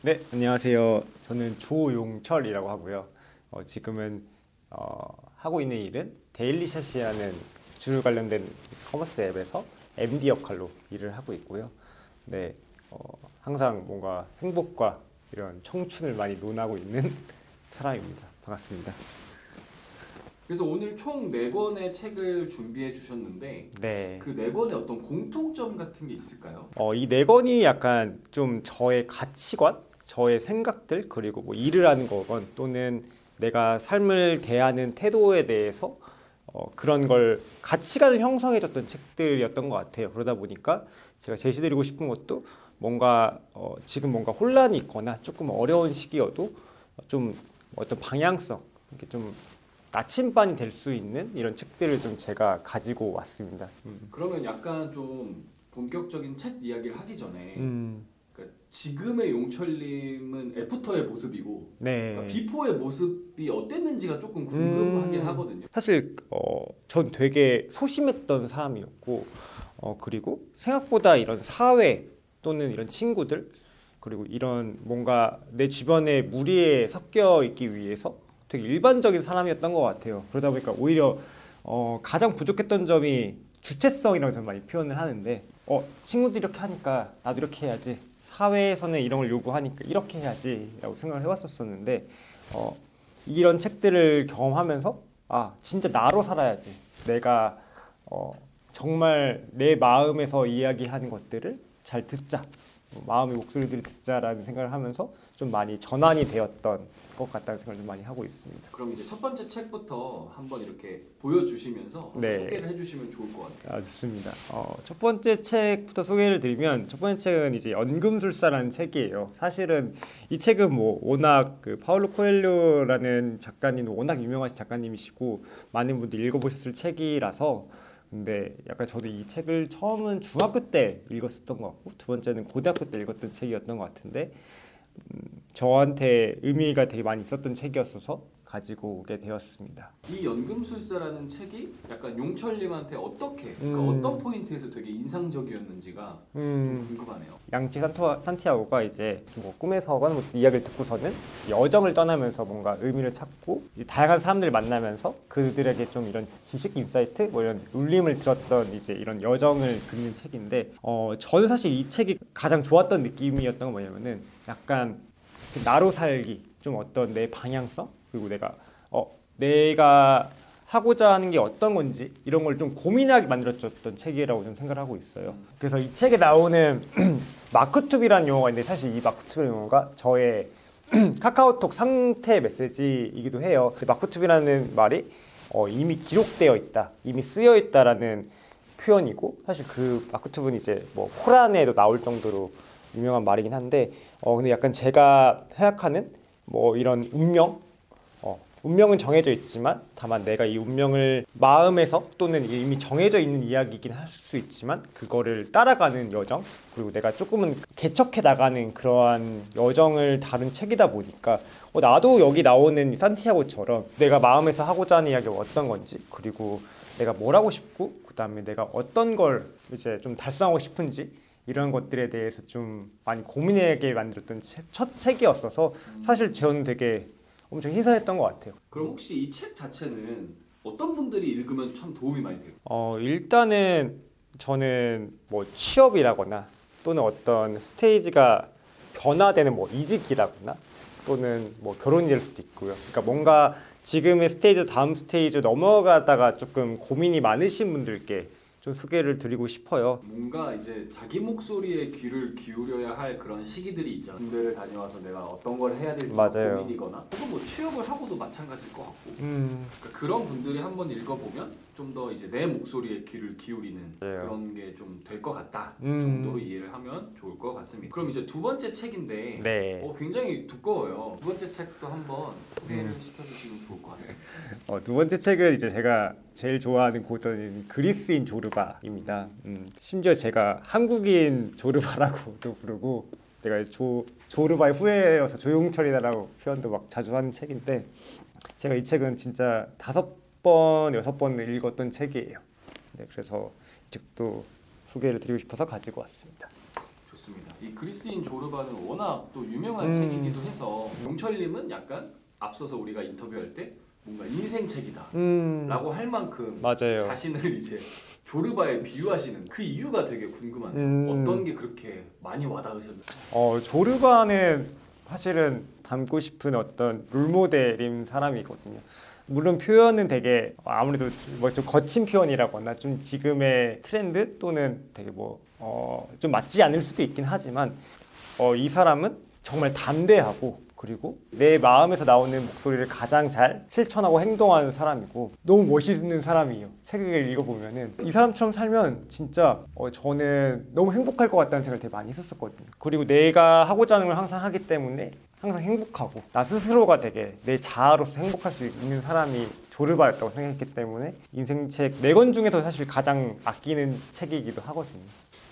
네, 안녕하세요. 저는 조용철이라고 하고요. 지금은 하고 있는 일은 데일리샷이라는 줄 관련된 커머스 앱에서 MD 역할로 일을 하고 있고요. 네, 항상 뭔가 행복과 이런 청춘을 많이 논하고 있는 사람입니다. 반갑습니다. 그래서 오늘 총 4권의 책을 준비해 주셨는데 네. 그 4권의 어떤 공통점 같은 게 있을까요? 이 네 권이 약간 좀 저의 가치관, 저의 생각들, 그리고 뭐 일을 하는 거건 또는 내가 삶을 대하는 태도에 대해서 그런 걸 가치관을 형성해줬던 책들이었던 것 같아요. 그러다 보니까 제가 제시드리고 싶은 것도 뭔가 지금 뭔가 혼란이 있거나 조금 어려운 시기여도 좀 어떤 방향성, 이렇게 좀 나침반이 될 수 있는 이런 책들을 좀 제가 가지고 왔습니다. 그러면 약간 좀 본격적인 책 이야기를 하기 전에 음, 그러니까 지금의 용철님은 애프터의 모습이고 그러니까 네. 비포의 모습이 어땠는지가 조금 궁금하긴 하거든요. 사실 전 되게 소심했던 사람이었고 그리고 생각보다 이런 사회 또는 이런 친구들 그리고 이런 뭔가 내 주변에 무리에 섞여 있기 위해서 되게 일반적인 사람이었던 것 같아요. 그러다 보니까 오히려 가장 부족했던 점이 주체성이라고 저는 많이 표현을 하는데 친구들이 이렇게 하니까 나도 이렇게 해야지, 사회에서는 이런 걸 요구하니까 이렇게 해야지라고 생각을 해왔었었는데 이런 책들을 경험하면서 진짜 나로 살아야지, 내가 정말 내 마음에서 이야기하는 것들을 잘 듣자, 마음의 목소리들을 듣자라는 생각을 하면서 좀 많이 전환이 되었던 것 같다는 생각을 좀 많이 하고 있습니다. 그럼 이제 첫 번째 책부터 한번 이렇게 보여주시면서 한번 네. 소개를 해주시면 좋을 것 같아요. 좋습니다. 첫 번째 책부터 소개를 드리면, 첫 번째 책은 이제 연금술사라는 책이에요. 사실은 이 책은 뭐 워낙 그 파울로 코엘료라는 작가님은 워낙 유명하신 작가님이시고 많은 분들이 읽어보셨을 책이라서, 근데 약간 저도 이 책을 처음은 중학교 때 읽었었던 것 같고 두 번째는 고등학교 때 읽었던 책이었던 것 같은데 저한테 의미가 되게 많이 있었던 책이었어서 가지고 오게 되었습니다. 이 연금술사라는 책이 약간 용철님한테 어떻게 그러니까 음. 어떤 포인트에서 되게 인상적이었는지가 좀 음. 궁금하네요. 양치 산티아고가 이제 뭐 꿈에서건 뭐 이야기를 듣고서는 여정을 떠나면서 뭔가 의미를 찾고 다양한 사람들을 만나면서 그들에게 좀 이런 지식 인사이트, 뭐 이런 울림을 들었던 이제 이런 여정을 그리는 책인데 저는 사실 이 책이 가장 좋았던 느낌이었던 건 뭐냐면은 약간 그 나로 살기, 좀 어떤 내 방향성, 그리고 내가 하고자 하는 게 어떤 건지 이런 걸 좀 고민하게 만들어줬던 책이라고 저는 생각을 하고 있어요. 그래서 이 책에 나오는 마크투비라는 용어가 있는데, 사실 이 마크투비라는 용어가 저의 카카오톡 상태 메시지이기도 해요. 마크투비라는 말이 이미 기록되어 있다, 이미 쓰여 있다라는 표현이고, 사실 그 마크투브는 이제 뭐 코란에도 나올 정도로 유명한 말이긴 한데 근데 약간 제가 생각하는 뭐 이런 운명은 정해져 있지만, 다만 내가 이 운명을 마음에서 또는 이미 정해져 있는 이야기이긴 할 수 있지만 그거를 따라가는 여정, 그리고 내가 조금은 개척해 나가는 그러한 여정을 다룬 책이다 보니까 나도 여기 나오는 산티아고처럼 내가 마음에서 하고자 하는 이야기가 어떤 건지, 그리고 내가 뭘 하고 싶고 그 다음에 내가 어떤 걸 이제 좀 달성하고 싶은지, 이런 것들에 대해서 좀 많이 고민하게 만들었던 첫 책이었어서 사실 저는 되게 엄청 신선했던 것 같아요. 그럼 혹시 이 책 자체는 어떤 분들이 읽으면 참 도움이 많이 돼요? 일단은 저는 뭐 취업이라거나 또는 어떤 스테이지가 변화되는 뭐 이직이라거나 또는 뭐 결혼이 될 수도 있고요. 그러니까 뭔가 지금의 스테이지 다음 스테이지 넘어가다가 조금 고민이 많으신 분들께 좀 소개를 드리고 싶어요. 뭔가 이제 자기 목소리에 귀를 기울여야 할 그런 시기들이 있잖아요. 군대를 다녀와서 내가 어떤 걸 해야 될지 맞아요. 고민이거나 혹은 뭐 취업을 하고도 마찬가지일 것 같고 그러니까 그런 분들이 한번 읽어보면 좀 더 이제 내 목소리에 귀를 기울이는 맞아요. 그런 게 좀 될 것 같다 음. 정도로 이해를 하면 좋을 것 같습니다. 그럼 이제 두 번째 책인데 네. 굉장히 두꺼워요. 두 번째 책도 한번 소개를 시켜주시면 좋을 것 같습니다. 두 번째 책은 이제 제가 제일 좋아하는 고전인 그리스인 조르바입니다. 심지어 제가 한국인 조르바라고도 부르고, 내가 조르바의 후예여서 조용철이다라고 표현도 막 자주 하는 책인데, 제가 이 책은 진짜 5번, 6번 읽었던 책이에요. 네, 그래서 이 책도 소개를 드리고 싶어서 가지고 왔습니다. 좋습니다. 이 그리스인 조르바는 워낙 또 유명한 음. 책이기도 해서 용철님은 약간 앞서서 우리가 인터뷰할 때 뭔가 인생 책이다 라고 할 만큼 맞아요. 자신을 이제 조르바에 비유하시는 그 이유가 되게 궁금한데요. 어떤 게 그렇게 많이 와닿으셨나요? 조르바는 사실은 닮고 싶은 어떤 롤모델인 사람이거든요. 물론 표현은 되게 아무래도 뭐 좀 거친 표현이라거나 좀 지금의 트렌드 또는 되게 좀 맞지 않을 수도 있긴 하지만 이 사람은 정말 담대하고 그리고 내 마음에서 나오는 목소리를 가장 잘 실천하고 행동하는 사람이고 너무 멋있는 사람이에요. 책을 읽어보면은 이 사람처럼 살면 진짜 저는 너무 행복할 것 같다는 생각을 되게 많이 했었거든요. 그리고 내가 하고자 하는 걸 항상 하기 때문에 항상 행복하고 나 스스로가 되게 내 자아로서 행복할 수 있는 사람이 조르바였다고 생각했기 때문에 인생책 4권 중에서 사실 가장 아끼는 책이기도 하거든요.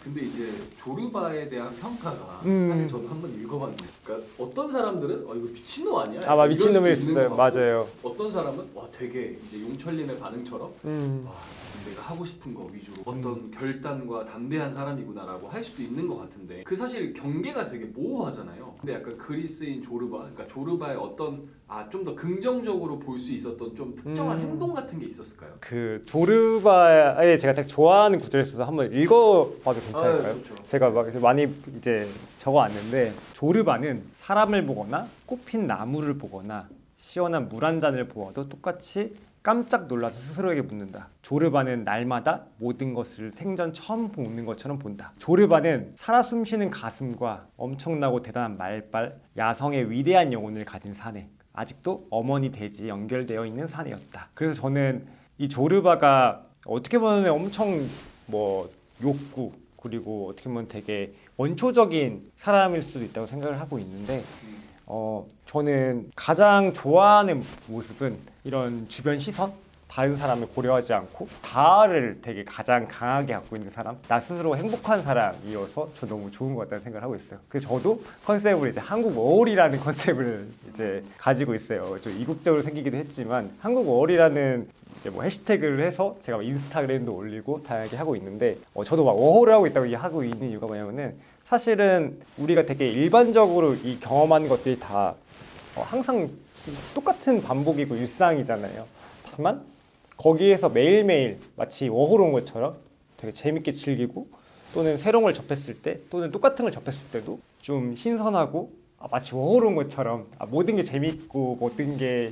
근데 이제 조르바에 대한 평가가 음. 사실 저도 한번 읽어봤는데 그러니까 어떤 사람들은 이거 미친놈 아니야? 아마 이럴 미친놈일 수도 수 있는 있어요. 것 같고 맞아요. 어떤 사람은 와 되게 이제 용철님의 반응처럼 와 내가 하고 싶은 거 위주로 어떤 결단과 담대한 사람이구나라고 할 수도 있는 것 같은데 그 사실 경계가 되게 모호하잖아요. 근데 약간 그리스인 조르바, 그러니까 조르바의 어떤 좀 더 긍정적으로 볼 수 있었던 좀 특정한 행동 같은 게 있었을까요? 그 조르바에 제가 되게 좋아하는 구절이 있어서 한번 읽어봐도 괜찮을까요? 좋죠. 제가 막 많이 이제 적어왔는데 조르바는 사람을 보거나 꽃핀 나무를 보거나 시원한 물 한 잔을 보아도 똑같이 깜짝 놀라서 스스로에게 묻는다. 조르바는 날마다 모든 것을 생전 처음 보는 것처럼 본다. 조르바는 살아 숨쉬는 가슴과 엄청나고 대단한 말빨, 야성의 위대한 영혼을 가진 사내. 아직도 어머니 대지에 연결되어 있는 사내였다. 그래서 저는 이 조르바가 어떻게 보면 엄청 욕구 그리고 어떻게 보면 되게 원초적인 사람일 수도 있다고 생각을 하고 있는데 저는 가장 좋아하는 모습은 이런 주변 시선, 다른 사람을 고려하지 않고 자아를 되게 가장 강하게 갖고 있는 사람, 나 스스로 행복한 사람이어서 저 너무 좋은 것 같다는 생각을 하고 있어요. 그래서 저도 컨셉을 이제 한국 워홀이라는 컨셉을 이제 가지고 있어요. 좀 이국적으로 생기기도 했지만 한국 워홀이라는 이제 해시태그를 해서 제가 인스타그램도 올리고 다양하게 하고 있는데 저도 막 워홀을 하고 있다고 하고 있는 이유가 뭐냐면은 사실은 우리가 되게 일반적으로 이 경험하는 것들이 다 항상 똑같은 반복이고 일상이잖아요. 다만 거기에서 매일매일 마치 워홀 온 것처럼 되게 재밌게 즐기고 또는 새로운 걸 접했을 때 또는 똑같은 걸 접했을 때도 좀 신선하고 마치 워홀 온 것처럼 모든 게 재밌고 모든 게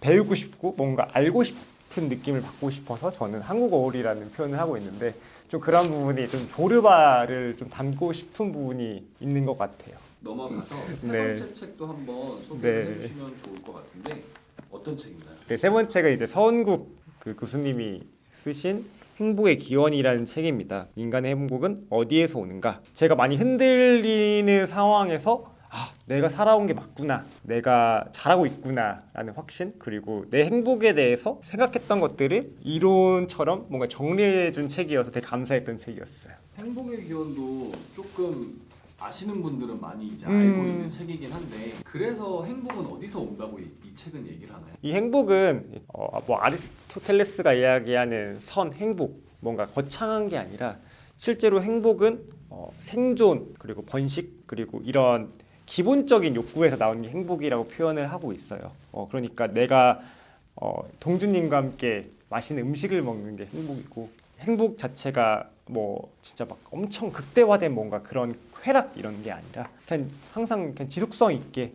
배우고 싶고 뭔가 알고 싶은 느낌을 받고 싶어서 저는 한국 워홀이라는 표현을 하고 있는데 좀 그런 부분이 좀 조르바를 좀 담고 싶은 부분이 있는 것 같아요. 넘어가서 세 네. 번째 책도 한번 소개를 네. 해주시면 좋을 것 같은데 어떤 책인가요? 네, 세 번째가 이제 서은국 그 교수님이 쓰신 행복의 기원이라는 책입니다. 인간의 행복은 어디에서 오는가? 제가 많이 흔들리는 상황에서 내가 살아온 게 맞구나, 내가 잘하고 있구나 라는 확신, 그리고 내 행복에 대해서 생각했던 것들을 이론처럼 뭔가 정리해준 책이어서 되게 감사했던 책이었어요. 행복의 기원도 조금 아시는 분들은 많이 이제 알고 있는 책이긴 한데 그래서 행복은 어디서 온다고 이 책은 얘기를 하나요? 이 행복은 아리스토텔레스가 이야기하는 선, 행복, 뭔가 거창한 게 아니라 실제로 행복은 생존 그리고 번식 그리고 이런 기본적인 욕구에서 나오는 게 행복이라고 표현을 하고 있어요. 그러니까 내가 동주님과 함께 맛있는 음식을 먹는 게 행복이고 행복 자체가 진짜 막 엄청 극대화된 뭔가 그런 쾌락 이런 게 아니라 그냥 항상 그냥 지속성 있게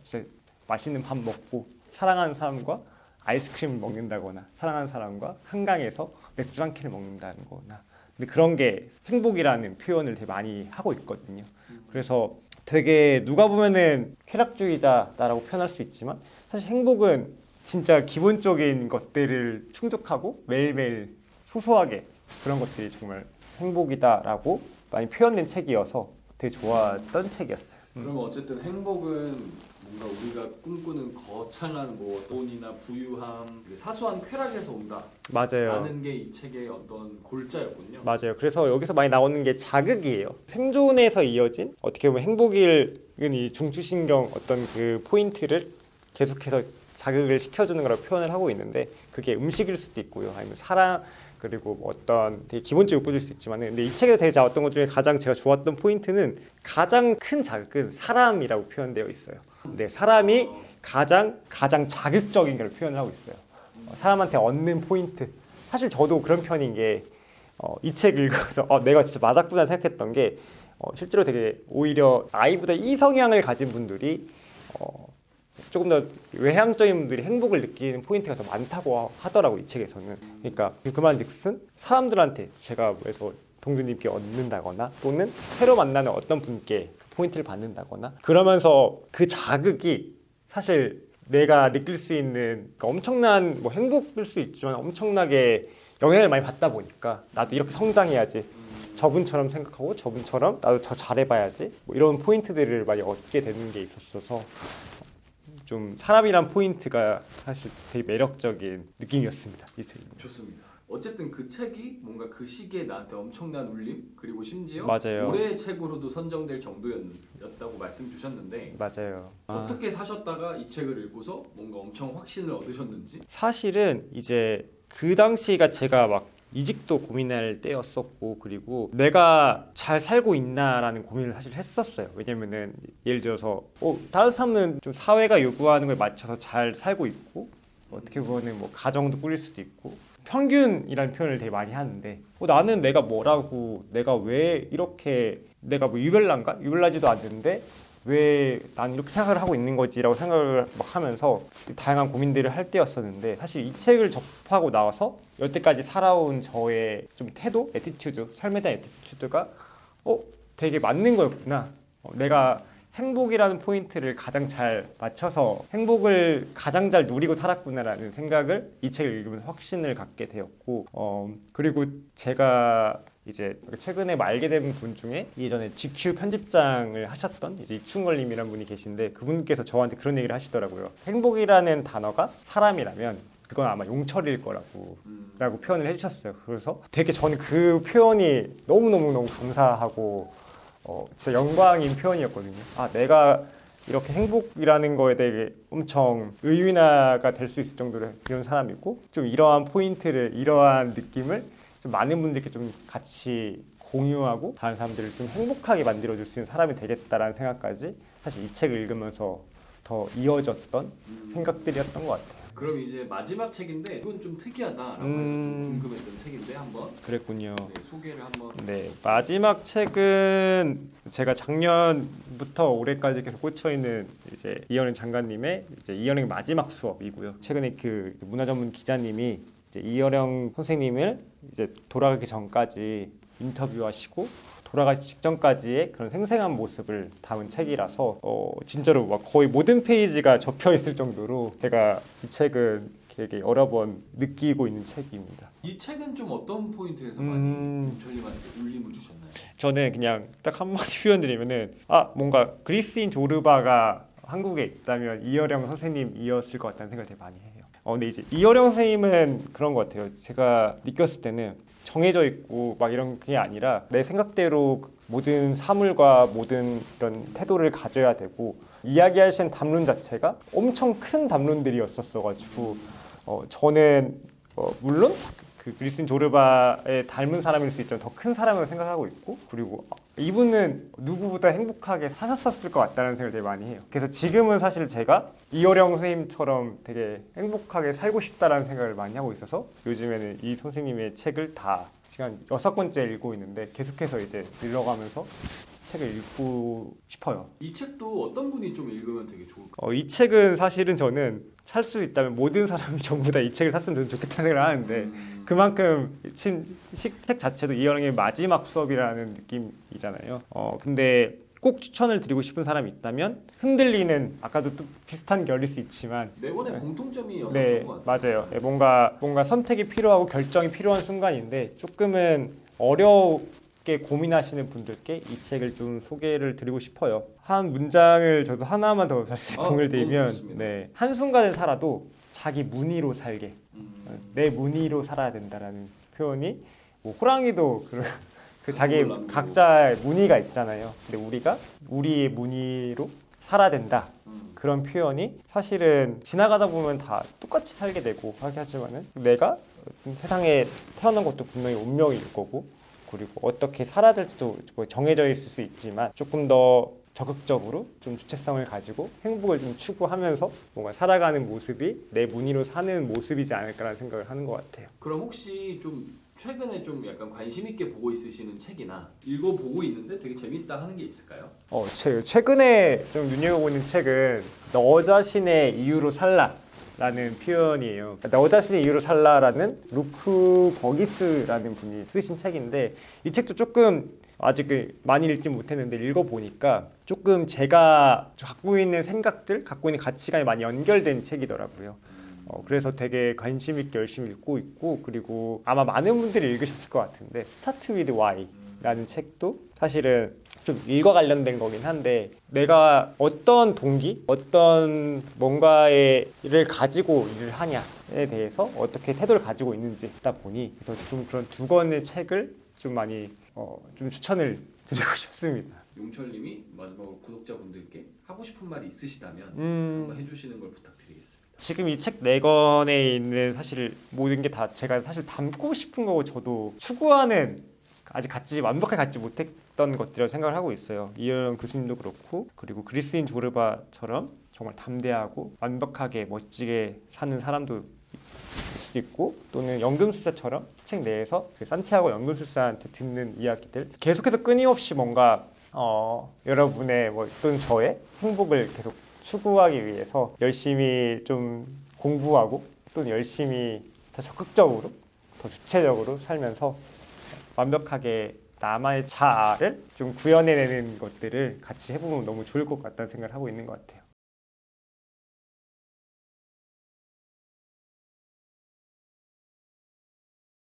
진짜 맛있는 밥 먹고 사랑하는 사람과 아이스크림을 먹는다거나 사랑하는 사람과 한강에서 맥주 한 캔을 먹는다는 거나 근데 그런 게 행복이라는 표현을 되게 많이 하고 있거든요. 그래서 되게 누가 보면은 쾌락주의자다라고 표현할 수 있지만 사실 행복은 진짜 기본적인 것들을 충족하고 매일매일 소소하게 그런 것들이 정말 행복이다라고 많이 표현된 책이어서 되게 좋았던 책이었어요. 그러면 어쨌든 행복은 뭔가 우리가 꿈꾸는 거창한 돈이나 부유함, 사소한 쾌락에서 온다. 맞아요. 라는 게 이 책의 어떤 골자였군요. 맞아요. 그래서 여기서 많이 나오는 게 자극이에요. 생존에서 이어진 어떻게 보면 행복은 이 중추신경 어떤 그 포인트를 계속해서 자극을 시켜주는 거라고 표현을 하고 있는데 그게 음식일 수도 있고요. 아니면 그리고 뭐 어떤 되게 기본적으로 꾸줄 수 있지만 근데 이 책에서 되게 좋았던 것 중에 가장 제가 좋았던 포인트는 가장 큰 자극은 사람이라고 표현되어 있어요. 근데 사람이 가장 자극적인 걸 표현을 하고 있어요. 사람한테 얻는 포인트. 사실 저도 그런 편인 게 이 책 읽어서 내가 진짜 맞았구나 생각했던 게 실제로 되게 오히려 나이보다 이성향을 가진 분들이 조금 더 외향적인 분들이 행복을 느끼는 포인트가 더 많다고 하더라고 이 책에서는. 그러니까 그말즉슨 사람들한테 제가 그래서 동주님께 얻는다거나 또는 새로 만나는 어떤 분께 그 포인트를 받는다거나 그러면서 그 자극이 사실 내가 느낄 수 있는 그러니까 엄청난 뭐 행복일 수 있지만 엄청나게 영향을 많이 받다 보니까 나도 이렇게 성장해야지, 저분처럼 생각하고 저분처럼 나도 더 잘해봐야지, 뭐 이런 포인트들을 많이 얻게 되는 게 있었어서 좀 사람이란 포인트가 사실 되게 매력적인 느낌이었습니다. 이 책이. 좋습니다. 어쨌든 그 책이 뭔가 그 시기에 나한테 엄청난 울림 그리고 심지어 맞아요. 올해의 책으로도 선정될 정도였다고 말씀 주셨는데 맞아요. 어떻게 사셨다가 이 책을 읽고서 뭔가 엄청 확신을 얻으셨는지? 사실은 이제 그 당시가 제가 막 이직도 고민할 때였었고 그리고 내가 잘 살고 있나라는 고민을 사실 했었어요. 왜냐면은 예를 들어서 다른 사람은 좀 사회가 요구하는 걸 맞춰서 잘 살고 있고 어떻게 보면은 뭐 가정도 꾸릴 수도 있고 평균이라는 표현을 되게 많이 하는데 나는 내가 뭐라고 내가 왜 이렇게 내가 뭐 유별난가? 유별나지도 않는데 왜 난 이렇게 생각을 하고 있는 거지라고 생각을 막 하면서 다양한 고민들을 할 때였었는데 사실 이 책을 접하고 나와서 여태까지 살아온 저의 좀 태도, 애티튜드, 삶에 대한 애티튜드가 되게 맞는 거였구나. 내가 행복이라는 포인트를 가장 잘 맞춰서 행복을 가장 잘 누리고 살았구나라는 생각을 이 책을 읽으면서 확신을 갖게 되었고 그리고 제가 이제 최근에 알게 된 분 중에 예전에 GQ 편집장을 하셨던 이제 이충걸님이라는 분이 계신데 그분께서 저한테 그런 얘기를 하시더라고요. 행복이라는 단어가 사람이라면 그건 아마 용철일 라고 표현을 해주셨어요. 그래서 되게 저는 그 표현이 너무 감사하고 진짜 영광인 표현이었거든요. 내가 이렇게 행복이라는 거에 대해 엄청 의인화가 될 수 있을 정도로 이런 사람이고 좀 이러한 포인트를 이러한 느낌을 좀 많은 분들께 좀 같이 공유하고 다른 사람들을 좀 행복하게 만들어줄 수 있는 사람이 되겠다라는 생각까지 사실 이 책을 읽으면서 더 이어졌던 생각들이었던 것 같아요. 그럼 이제 마지막 책인데 이건 좀 특이하다라고 해서 좀 궁금했던 책인데 한번 그랬군요. 소개를 한번. 네, 마지막 책은 제가 작년부터 올해까지 계속 꽂혀 있는 이제 이현행 장관님의 이제 이현행 마지막 수업이고요. 최근에 그 문화 전문 기자님이 이제 이현영 선생님을 이제 돌아가기 전까지 인터뷰하시고 돌아가기 직전까지의 그런 생생한 모습을 담은 책이라서 진짜로 막 거의 모든 페이지가 접혀 있을 정도로 제가 이 책은 되게 여러 번 느끼고 있는 책입니다. 이 책은 좀 어떤 포인트에서 많이 용철님한테 울림을 주셨나요? 저는 그냥 딱 한마디 표현드리면은 뭔가 그리스인 조르바가 한국에 있다면 이어령 선생님이었을 것 같다는 생각을 되게 많이 해요. 근데 이제 이어령 선생님은 그런 것 같아요. 제가 느꼈을 때는 정해져 있고 막 이런 게 아니라 내 생각대로 모든 사물과 모든 이런 태도를 가져야 되고 이야기하시는 담론 자체가 엄청 큰 담론들이었었어가지고 저는 물론 그 그리스인 조르바에 닮은 사람일 수 있지만 더 큰 사람으로 생각하고 있고 그리고 이분은 누구보다 행복하게 사셨었을 것 같다는 생각을 되게 많이 해요. 그래서 지금은 사실 제가 이호령 선생님처럼 되게 행복하게 살고 싶다라는 생각을 많이 하고 있어서 요즘에는 이 선생님의 책을 다 지금 6번째 읽고 있는데 계속해서 이제 늘어가면서 책을 읽고 싶어요. 이 책도 어떤 분이 좀 읽으면 되게 좋을까요? 이 책은 사실은 저는 살 수 있다면 모든 사람이 전부 다 이 책을 샀으면 좋겠다는 생각을 하는데 그만큼 책 자체도 이현영의 마지막 수업이라는 느낌이잖아요. 근데 꼭 추천을 드리고 싶은 사람이 있다면 흔들리는 아까도 또 비슷한 결일 수 있지만 네 번의 공통점이었던 네, 것 같아요. 맞아요. 뭔가 선택이 필요하고 결정이 필요한 순간인데 조금은 어렵게 고민하시는 분들께 이 책을 좀 소개를 드리고 싶어요. 한 문장을 저도 하나만 더 다시 공을 들이면 네, 한순간을 살아도 자기 무늬로 살게 내 무늬로 살아야 된다라는 표현이 뭐 호랑이도 그 자기 각자의 무늬가 있잖아요. 근데 우리가 우리의 무늬로 살아야 된다. 그런 표현이 사실은 지나가다 보면 다 똑같이 살게 되고 하긴 하지만은 내가 세상에 태어난 것도 분명히 운명일 거고, 그리고 어떻게 살아야 될지도 뭐 정해져 있을 수 있지만 조금 더 적극적으로 좀 주체성을 가지고 행복을 좀 추구하면서 뭔가 살아가는 모습이 내 무늬로 사는 모습이지 않을까라는 생각을 하는 것 같아요. 그럼 혹시 좀 최근에 좀 약간 관심 있게 보고 있으시는 책이나 읽어보고 있는데 되게 재밌다 하는 게 있을까요? 최근에 좀 눈여겨보고 있는 책은 너 자신의 이유로 살라라는 표현이에요. 너 자신의 이유로 살라라는 루크 버기스라는 분이 쓰신 책인데, 이 책도 조금 아직 많이 읽지 못했는데 읽어보니까 조금 제가 갖고 있는 생각들, 갖고 있는 가치관이 많이 연결된 책이더라고요. 그래서 되게 관심 있게 열심히 읽고 있고, 그리고 아마 많은 분들이 읽으셨을 것 같은데 Start with Why라는 책도 사실은 좀 일과 관련된 거긴 한데, 내가 어떤 동기, 어떤 뭔가의 일을 가지고 일을 하냐에 대해서 어떻게 태도를 가지고 있는지 다 보니, 그래서 좀 그런 두 권의 책을 좀 많이 좀 추천을 드리고 싶습니다. 용철님이 마지막으로 구독자분들께 하고 싶은 말이 있으시다면 한번 해주시는 걸 부탁드리겠습니다. 지금 이 책 네 권에 있는 사실 모든 게 다 제가 사실 담고 싶은 거고, 저도 추구하는 아직 완벽하게 갖지 못했던 것들이라고 생각을 하고 있어요. 이현 교수님도 그렇고, 그리고 그리스인 조르바처럼 정말 담대하고 완벽하게 멋지게 사는 사람도 있을 수도 있고, 또는 연금술사처럼 책 내에서 그 산티아고 연금술사한테 듣는 이야기들, 계속해서 끊임없이 뭔가 여러분의 또는 저의 행복을 계속 추구하기 위해서 열심히 좀 공부하고, 또는 열심히 더 적극적으로, 더 주체적으로 살면서 완벽하게 나만의 자아를 좀 구현해내는 것들을 같이 해보면 너무 좋을 것 같다는 생각을 하고 있는 것 같아요.